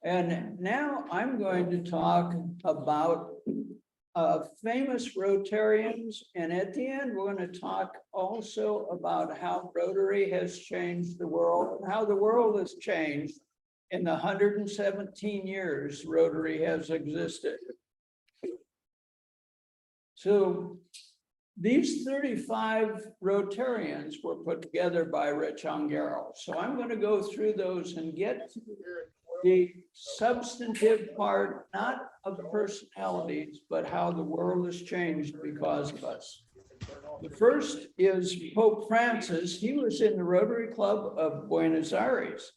And now I'm going to talk about famous Rotarians. And at the end, we're going to talk also about how Rotary has changed the world, and how the world has changed in the 117 years Rotary has existed. So these 35 Rotarians were put together by Rich Ongaro. So I'm going to go through those and get to the substantive part, not of personalities, but how the world has changed because of us. The first is Pope Francis. He was in the Rotary Club of Buenos Aires.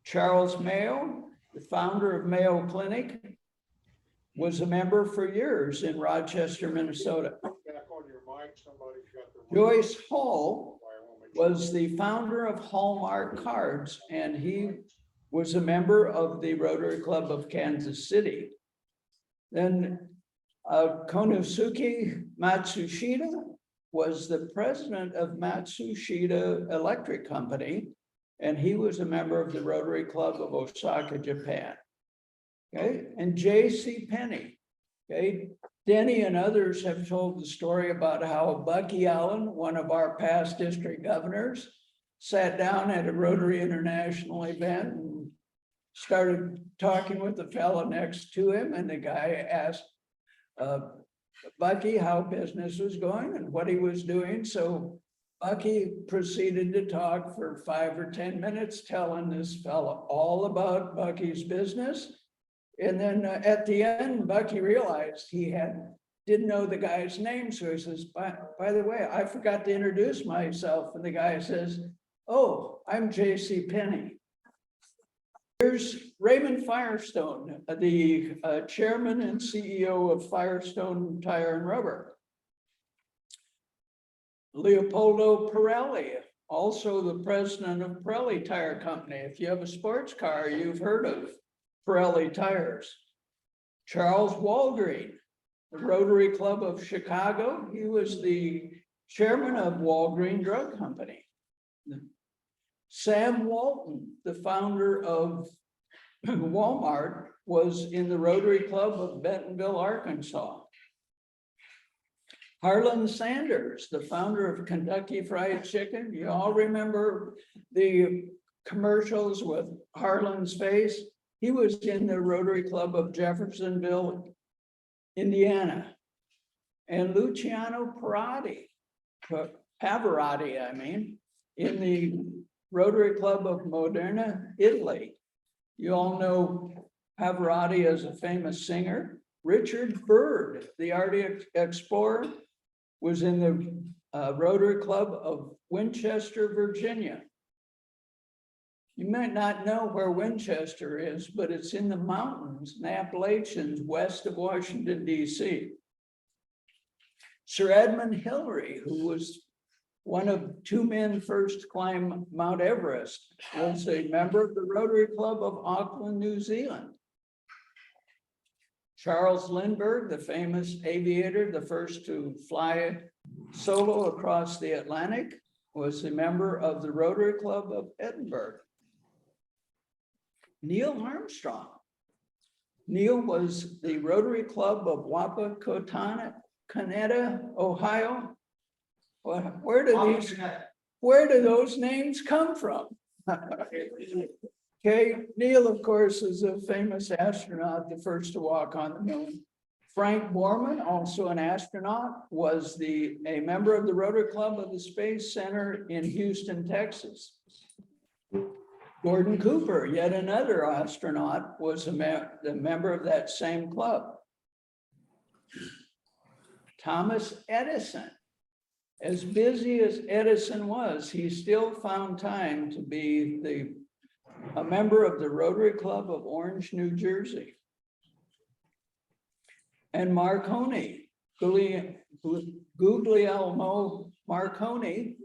Charles Mayo, the founder of Mayo Clinic, was a member for years in Rochester, Minnesota. Joyce Hall was the founder of Hallmark Cards, and he was a member of the Rotary Club of Kansas City. Then Konosuke Matsushita was the president of Matsushita Electric Company, and he was a member of the Rotary Club of Osaka, Japan. Okay, and J.C. Penney. Okay, Denny and others have told the story about how Bucky Allen, one of our past district governors, sat down at a Rotary International event and started talking with the fellow next to him, and the guy asked Bucky how business was going and what he was doing. So Bucky proceeded to talk for 5 or 10 minutes, telling this fellow all about Bucky's business. And then at the end, Bucky realized he didn't know the guy's name. So he says, by the way, I forgot to introduce myself. And the guy says, oh, I'm J.C. Penney. Here's Raymond Firestone, the chairman and CEO of Firestone Tire and Rubber. Leopoldo Pirelli, also the president of Pirelli Tire Company. If you have a sports car, you've heard of Pirelli tires. Charles Walgreen, the Rotary Club of Chicago. He was the chairman of Walgreen Drug Company. Sam Walton, the founder of Walmart, was in the Rotary Club of Bentonville, Arkansas. Harlan Sanders, the founder of Kentucky Fried Chicken. You all remember the commercials with Harlan's face? He was in the Rotary Club of Jeffersonville, Indiana. And Luciano Pavarotti, in the Rotary Club of Modena, Italy. You all know Pavarotti as a famous singer. Richard Byrd, the Arctic explorer, was in the Rotary Club of Winchester, Virginia. You might not know where Winchester is, but it's in the mountains in Appalachians west of Washington, D.C. Sir Edmund Hillary, who was one of 2 men first to climb Mount Everest, was a member of the Rotary Club of Auckland, New Zealand. Charles Lindbergh, the famous aviator, the first to fly solo across the Atlantic, was a member of the Rotary Club of Edinburgh. Neil Armstrong. Neil was the Rotary Club of Wapakoneta, Ohio. Where do those names come from? Okay, Neil, of course, is a famous astronaut, the first to walk on the moon. Frank Borman, also an astronaut, was a member of the Rotary Club of the Space Center in Houston, Texas. Gordon Cooper, yet another astronaut, was a member of that same club. Thomas Edison. As busy as Edison was, he still found time to be a member of the Rotary Club of Orange, New Jersey. And Marconi, Guglielmo Marconi,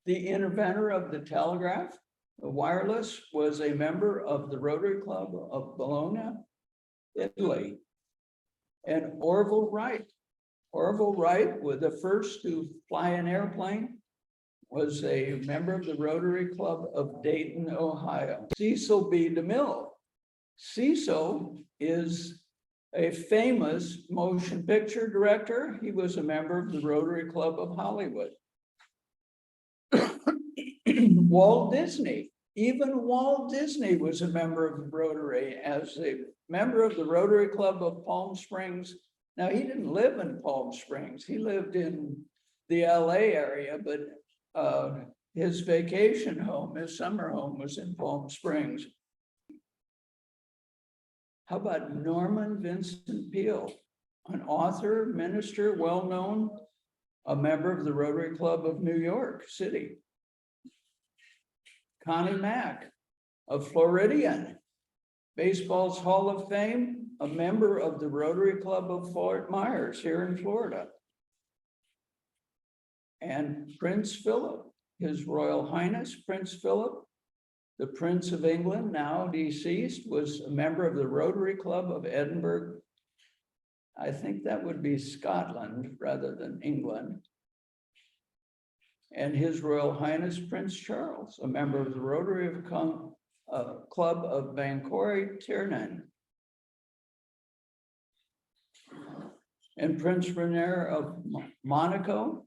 the inventor of the telegraph, the wireless, was a member of the Rotary Club of Bologna, Italy. And Orville Wright. Orville Wright was the first to fly an airplane, was a member of the Rotary Club of Dayton, Ohio. Cecil B. DeMille. Cecil is a famous motion picture director. He was a member of the Rotary Club of Hollywood. Walt Disney. Even Walt Disney was a member of the Rotary as a member of the Rotary Club of Palm Springs. Now, he didn't live in Palm Springs. He lived in the LA area, but his vacation home, his summer home was in Palm Springs. How about Norman Vincent Peale, an author, minister, well-known, a member of the Rotary Club of New York City. Connie Mack of Floridian, baseball's Hall of Fame, a member of the Rotary Club of Fort Myers here in Florida. And Prince Philip, His Royal Highness Prince Philip, the Prince of England, now deceased, was a member of the Rotary Club of Edinburgh. I think that would be Scotland rather than England. And His Royal Highness Prince Charles, a member of the Rotary Club of Bancory, Tiernan. And Prince Rainier of Monaco,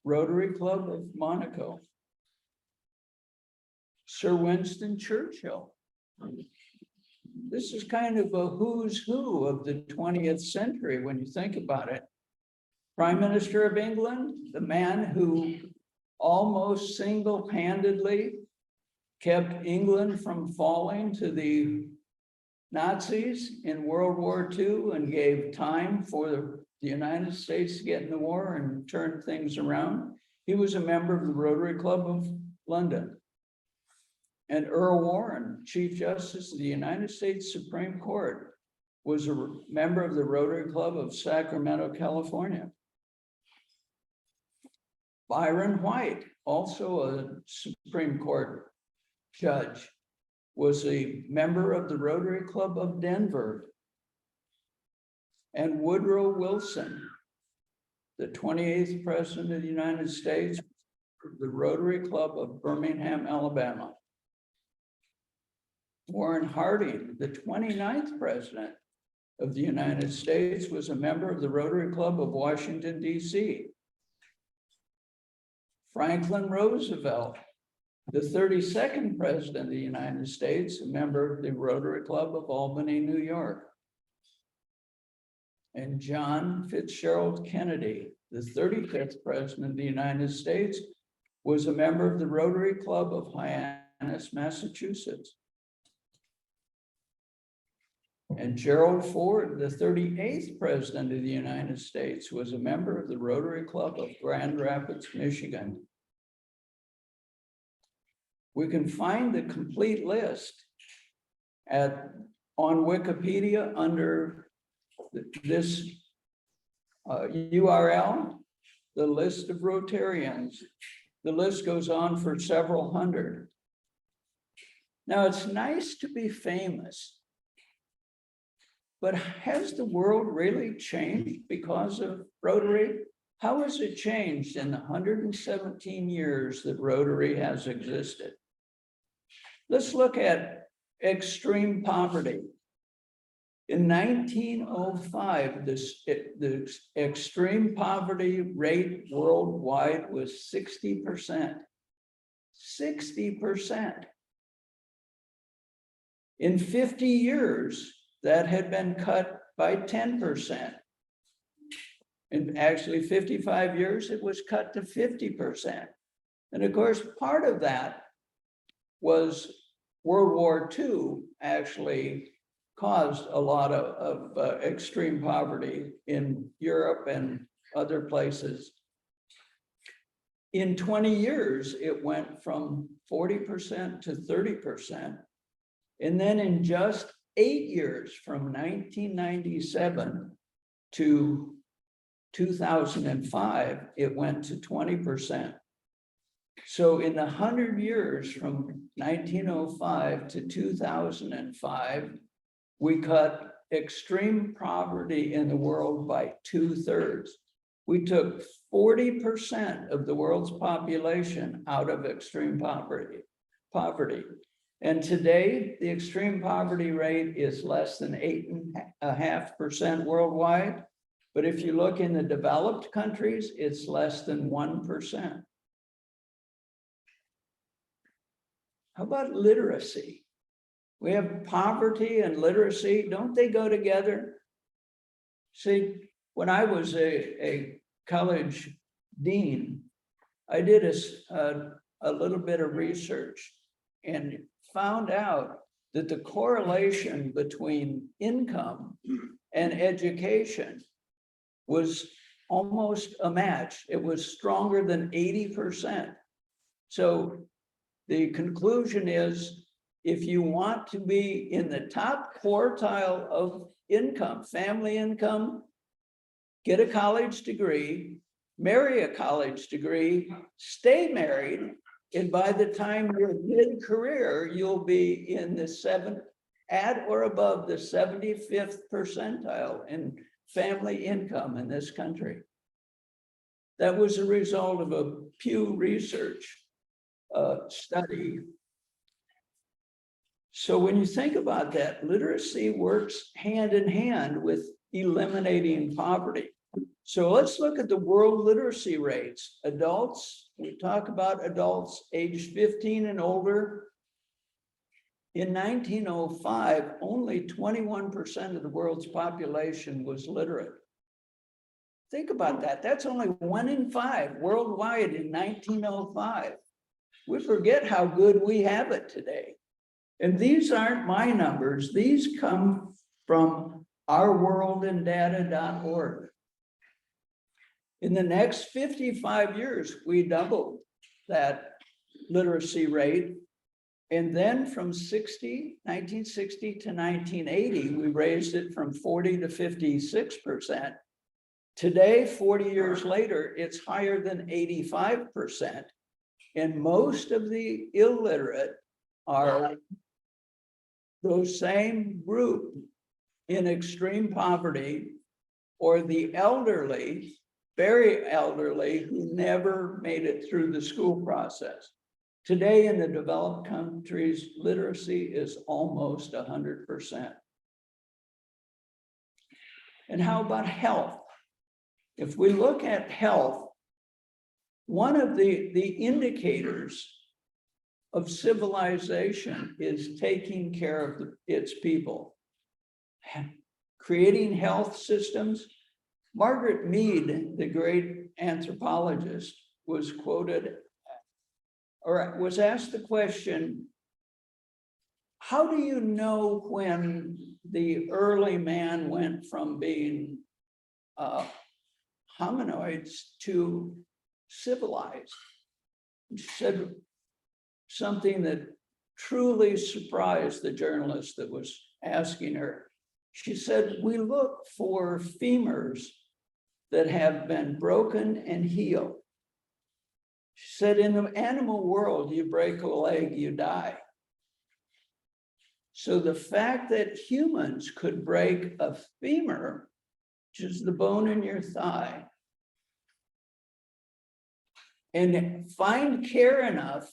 Rotary Club of Monaco. Sir Winston Churchill. This is kind of a who's who of the 20th century when you think about it. Prime Minister of England, the man who almost single-handedly kept England from falling to the Nazis in World War II and gave time for the United States to get in the war and turn things around. He was a member of the Rotary Club of London. And Earl Warren, Chief Justice of the United States Supreme Court, was a member of the Rotary Club of Sacramento, California. Byron White, also a Supreme Court judge, was a member of the Rotary Club of Denver. And Woodrow Wilson, the 28th President of the United States, the Rotary Club of Birmingham, Alabama. Warren Harding, the 29th President of the United States, was a member of the Rotary Club of Washington, D.C. Franklin Roosevelt, the 32nd President of the United States, a member of the Rotary Club of Albany, New York. And John Fitzgerald Kennedy, the 35th President of the United States, was a member of the Rotary Club of Hyannis, Massachusetts. And Gerald Ford, the 38th President of the United States, was a member of the Rotary Club of Grand Rapids, Michigan. We can find the complete list on Wikipedia under this URL, the list of Rotarians. The list goes on for several hundred. Now, it's nice to be famous, but has the world really changed because of Rotary? How has it changed in the 117 years that Rotary has existed? Let's look at extreme poverty. In 1905, the extreme poverty rate worldwide was 60%. 60%. In 50 years, that had been cut by 10%. In actually 55 years, it was cut to 50%. And of course, part of that was World War II actually caused a lot of extreme poverty in Europe and other places. In 20 years, it went from 40% to 30%. And then in just 8 years, from 1997 to 2005, it went to 20%. So in the 100 years from 1905 to 2005, we cut extreme poverty in the world by 2/3. We took 40% of the world's population out of extreme poverty. And today, the extreme poverty rate is less than 8.5% worldwide. But if you look in the developed countries, it's less than 1%. How about literacy? We have poverty and literacy. Don't they go together? See, when I was a college dean, I did a little bit of research and found out that the correlation between income and education was almost a match. It was stronger than 80%. So the conclusion is, if you want to be in the top quartile of income, family income, get a college degree, marry a college degree, stay married, and by the time you're mid-career, you'll be in the at or above the 75th percentile in family income in this country. That was a result of a Pew Research study. So when you think about that, literacy works hand in hand with eliminating poverty. So let's look at the world literacy rates. Adults, we talk about adults aged 15 and older. In 1905, only 21% of the world's population was literate. Think about that. That's only 1 in 5 worldwide in 1905. We forget how good we have it today. And these aren't my numbers. These come from ourworldindata.org. In the next 55 years, we doubled that literacy rate. And then from 1960 to 1980, we raised it from 40 to 56%. Today, 40 years later, it's higher than 85%. And most of the illiterate are those same group in extreme poverty, or the elderly, very elderly, who never made it through the school process. Today in the developed countries, literacy is almost 100%. And how about health? If we look at health, one of the indicators of civilization is taking care of its people, creating health systems. Margaret Mead, the great anthropologist, was quoted or was asked the question, how do you know when the early man went from being hominoids to civilized? And she said something that truly surprised the journalist that was asking her. She said, we look for femurs that have been broken and healed. She said, in the animal world, you break a leg, you die. So the fact that humans could break a femur, which is the bone in your thigh, and find care enough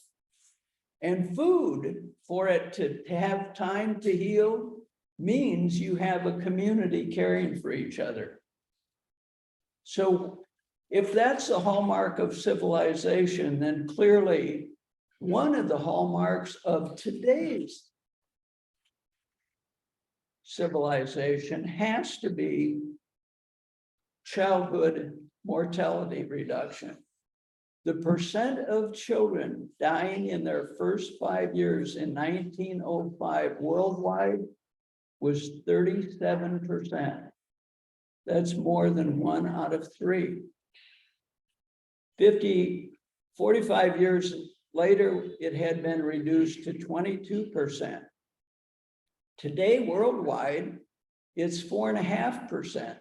and food for it to have time to heal, means you have a community caring for each other. So if that's the hallmark of civilization, then clearly one of the hallmarks of today's civilization has to be childhood mortality reduction. The percent of children dying in their first 5 years in 1905 worldwide was 37%. That's more than 1 out of 3. 45 years later, it had been reduced to 22%. Today, worldwide, it's 4.5%.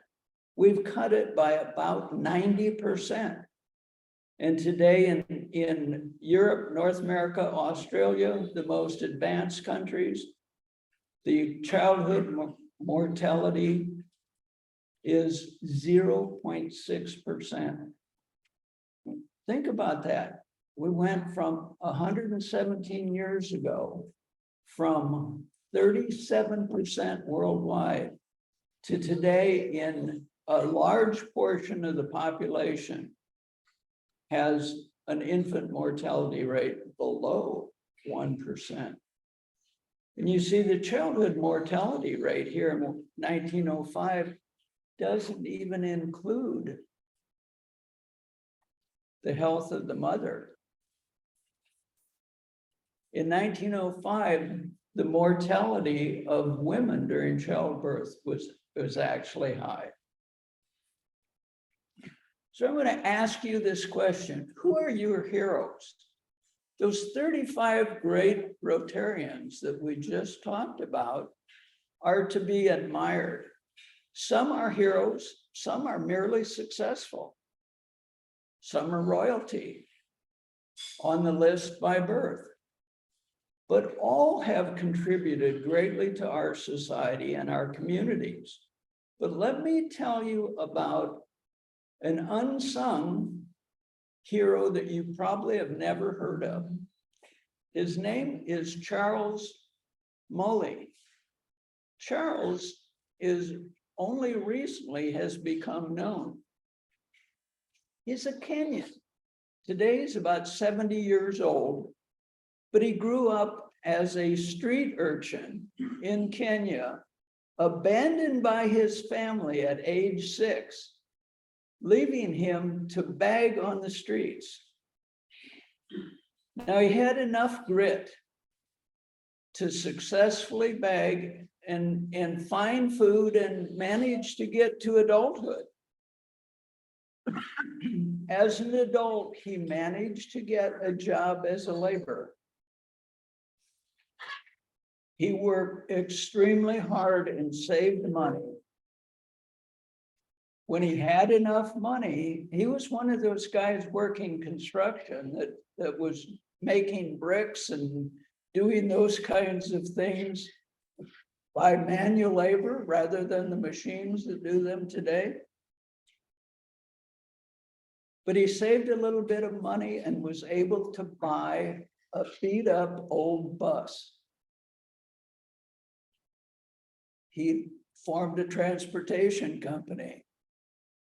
We've cut it by about 90%. And today in Europe, North America, Australia, the most advanced countries, the childhood mortality is 0.6%. Think about that. We went from 117 years ago, from 37% worldwide to today, in a large portion of the population has an infant mortality rate below 1%. And you see the childhood mortality rate here in 1905 doesn't even include the health of the mother. In 1905, the mortality of women during childbirth was actually high. So I'm going to ask you this question: who are your heroes? Those 35 great Rotarians that we just talked about are to be admired. Some are heroes, some are merely successful, some are royalty on the list by birth, but all have contributed greatly to our society and our communities. But let me tell you about an unsung hero that you probably have never heard of. His name is Charles Mully. Charles is only recently has become known. He's a Kenyan. Today he's about 70 years old, but he grew up as a street urchin in Kenya, abandoned by his family at age 6, leaving him to beg on the streets. Now, he had enough grit to successfully beg and find food and manage to get to adulthood. As an adult, he managed to get a job as a laborer. He worked extremely hard and saved money. When he had enough money, he was one of those guys working construction that was making bricks and doing those kinds of things by manual labor rather than the machines that do them today. But he saved a little bit of money and was able to buy a beat-up old bus. He formed a transportation company,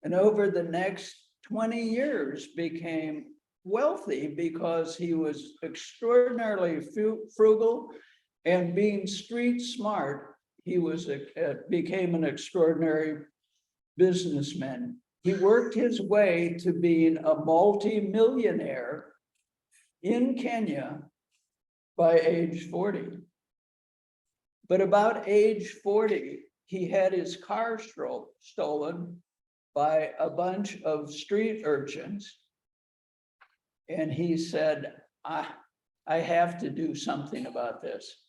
and over the next 20 years became wealthy because he was extraordinarily frugal, and being street smart, he was became an extraordinary businessman. He worked his way to being a multi-millionaire in Kenya by age 40. But about age 40, he had his car stolen by a bunch of street urchins. And he said, I have to do something about this.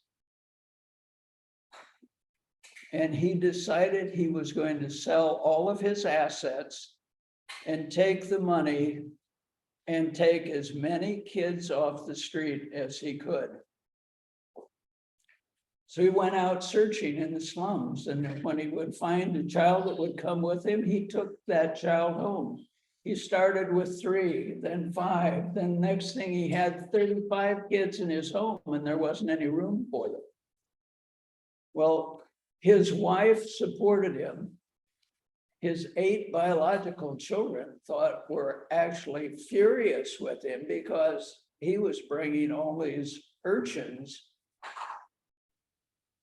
And he decided he was going to sell all of his assets and take the money and take as many kids off the street as he could. So he went out searching in the slums, and when he would find a child that would come with him, he took that child home. He started with 3, then 5, then next thing he had 35 kids in his home, and there wasn't any room for them. Well, his wife supported him. His 8 biological children were actually furious with him because he was bringing all these urchins,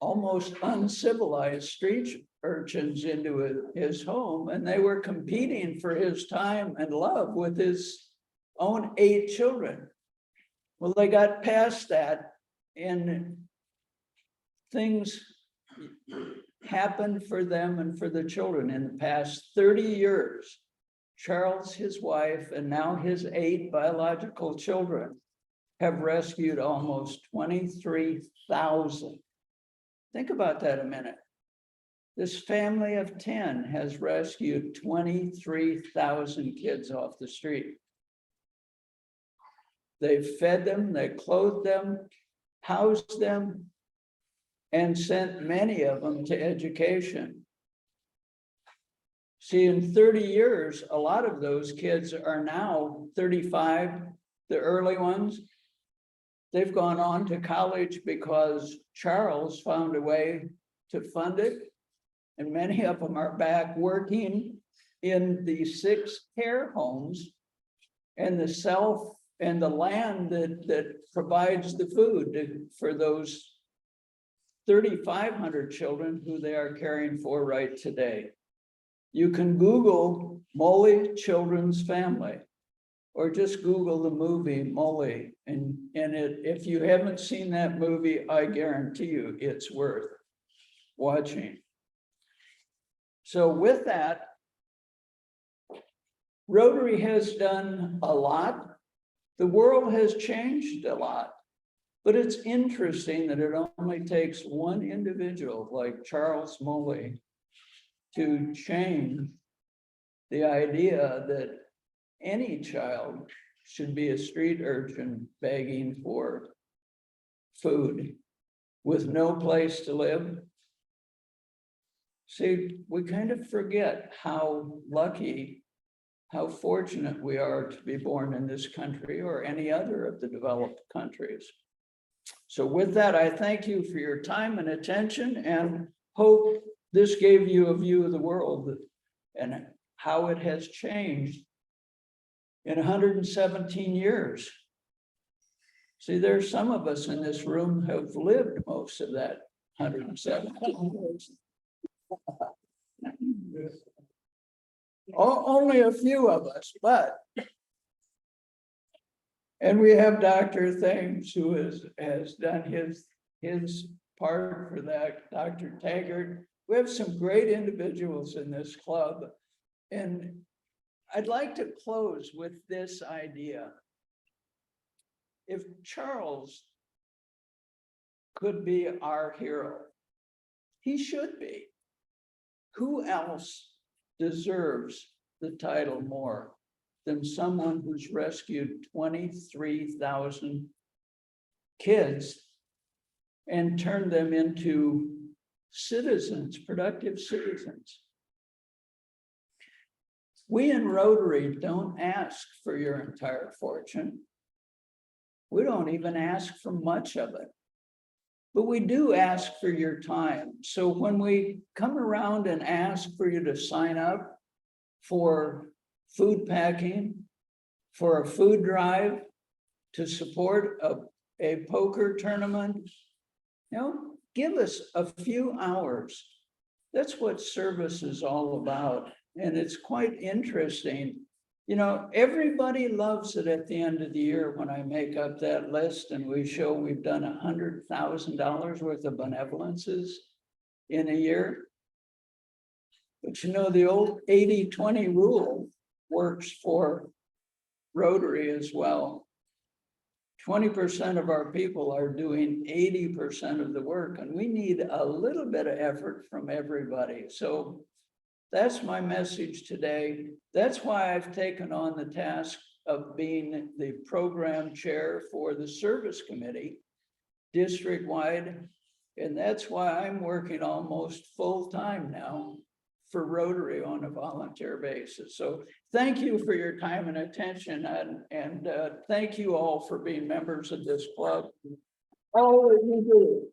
almost uncivilized street urchins, into his home, and they were competing for his time and love with his own 8 children. Well, they got past that, and things happened for them and for the children. In the past 30 years, Charles, his wife, and now his 8 biological children have rescued almost 23,000. Think about that a minute. This family of 10 has rescued 23,000 kids off the street. They've fed them, they clothed them, housed them, and sent many of them to education. See, in 30 years, a lot of those kids are now 35, the early ones. They've gone on to college because Charles found a way to fund it. And many of them are back working in the 6 care homes and the land that provides the food for those 3,500 children who they are caring for right today. You can Google Molly Children's Family, or just Google the movie Molly, and if you haven't seen that movie, I guarantee you it's worth watching. So with that, Rotary has done a lot. The world has changed a lot, but it's interesting that it only takes one individual like Charles Molly to change the idea that any child should be a street urchin begging for food with no place to live. See, we kind of forget how lucky, how fortunate we are to be born in this country or any other of the developed countries. So with that, I thank you for your time and attention, and hope this gave you a view of the world and how it has changed in 117 years. See, there's some of us in this room who have lived most of that 117 years. Only a few of us, but. And we have Dr. Thames, who has done his part for that, Dr. Taggart. We have some great individuals in this club. And I'd like to close with this idea. If Charles could be our hero, he should be. Who else deserves the title more than someone who's rescued 23,000 kids and turned them into citizens, productive citizens? We in Rotary don't ask for your entire fortune. We don't even ask for much of it, but we do ask for your time. So when we come around and ask for you to sign up for food packing, for a food drive, to support a poker tournament, give us a few hours. That's what service is all about. And it's quite interesting. Everybody loves it at the end of the year when I make up that list and we show we've done $100,000 worth of benevolences in a year. But the old 80-20 rule works for Rotary as well. 20% of our people are doing 80% of the work, and we need a little bit of effort from everybody. So that's my message today. That's why I've taken on the task of being the program chair for the service committee district-wide. And that's why I'm working almost full-time now for Rotary on a volunteer basis. So thank you for your time and attention, and thank you all for being members of this club. All that you do.